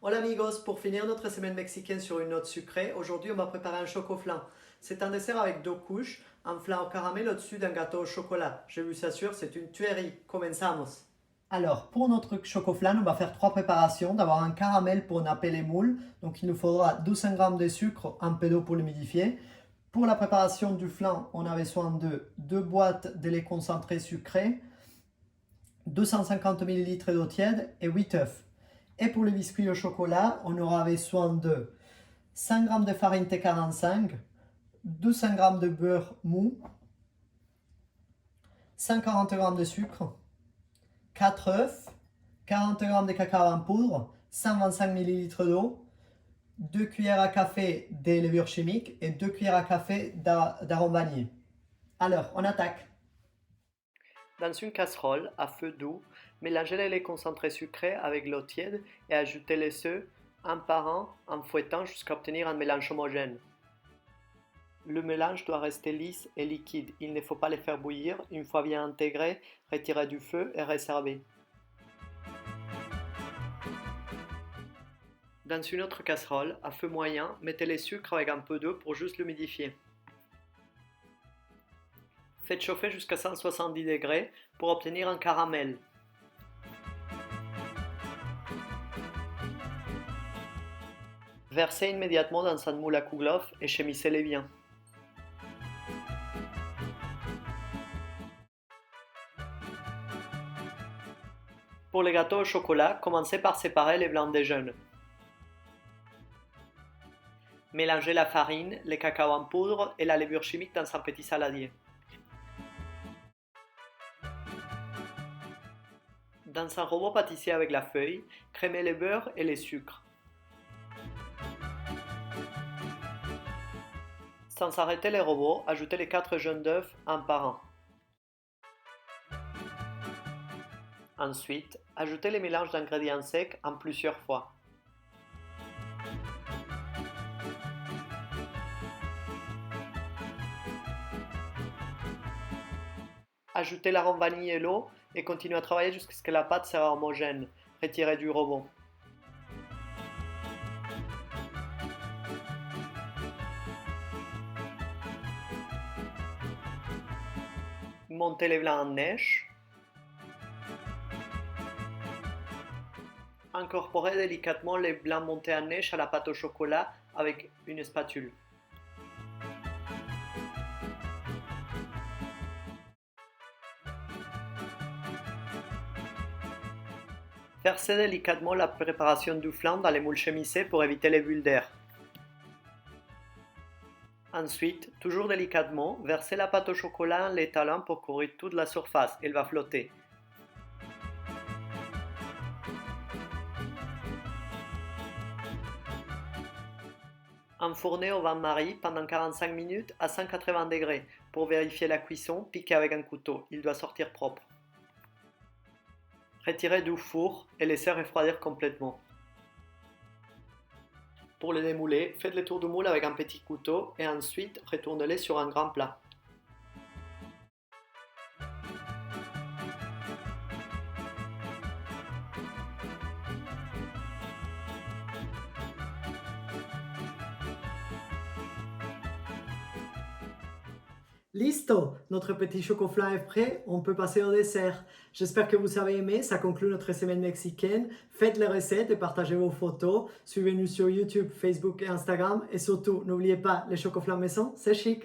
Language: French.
Hola amigos, pour finir notre semaine mexicaine sur une note sucrée, aujourd'hui on va préparer un choco flan. C'est un dessert avec deux couches, un flan au caramel au-dessus d'un gâteau au chocolat. Je vous assure, c'est une tuerie. Comenzamos. Alors, pour notre choco flan, on va faire trois préparations. D'abord un caramel pour napper les moules. Donc il nous faudra 200 g de sucre, un peu d'eau pour l'humidifier. Pour la préparation du flan, on avait besoin de deux boîtes de lait concentré sucré, 250 ml d'eau tiède et 8 œufs. Et pour les biscuits au chocolat, on aura besoin de 100 g de farine T45, 200 g de beurre mou, 140 g de sucre, 4 œufs, 40 g de cacao en poudre, 125 ml d'eau, 2 cuillères à café de levure chimique et 2 cuillères à café d'arôme vanille. Alors, on attaque. Dans une casserole à feu doux, mélangez le lait concentré sucré avec l'eau tiède et ajoutez les œufs un par un en fouettant jusqu'à obtenir un mélange homogène. Le mélange doit rester lisse et liquide, il ne faut pas le faire bouillir. Une fois bien intégré, retirez du feu et réservez. Dans une autre casserole, à feu moyen, mettez les sucres avec un peu d'eau pour juste l'humidifier. Faites chauffer jusqu'à 170 degrés pour obtenir un caramel. Versez immédiatement dans un moule à kouglof et chemissez-les bien. Pour les gâteaux au chocolat, commencez par séparer les blancs des jaunes. Mélangez la farine, le cacao en poudre et la levure chimique dans un petit saladier. Dans un robot pâtissier avec la feuille, crémez le beurre et les sucres. Sans arrêter les robots, ajoutez les 4 jaunes d'œufs un par un. Ensuite, ajoutez les mélanges d'ingrédients secs en plusieurs fois. Ajoutez l'arôme vanille et l'eau et continuez à travailler jusqu'à ce que la pâte soit homogène. Retirez du robot. Montez les blancs en neige. Incorporez délicatement les blancs montés en neige à la pâte au chocolat avec une spatule. Versez délicatement la préparation du flan dans les moules chemisés pour éviter les bulles d'air. Ensuite, toujours délicatement, versez la pâte au chocolat en l'étalant pour couvrir toute la surface, elle va flotter. Enfournez au bain-marie pendant 45 minutes à 180 degrés. Pour vérifier la cuisson, piquez avec un couteau, il doit sortir propre. Retirez du four et laissez refroidir complètement. Pour les démouler, faites le tour du moule avec un petit couteau et ensuite retournez-les sur un grand plat. Listo, notre petit choco-flan est prêt, on peut passer au dessert. J'espère que vous avez aimé, ça conclut notre semaine mexicaine. Faites les recettes et partagez vos photos. Suivez-nous sur YouTube, Facebook et Instagram. Et surtout, n'oubliez pas, les choco-flans maison, c'est chic.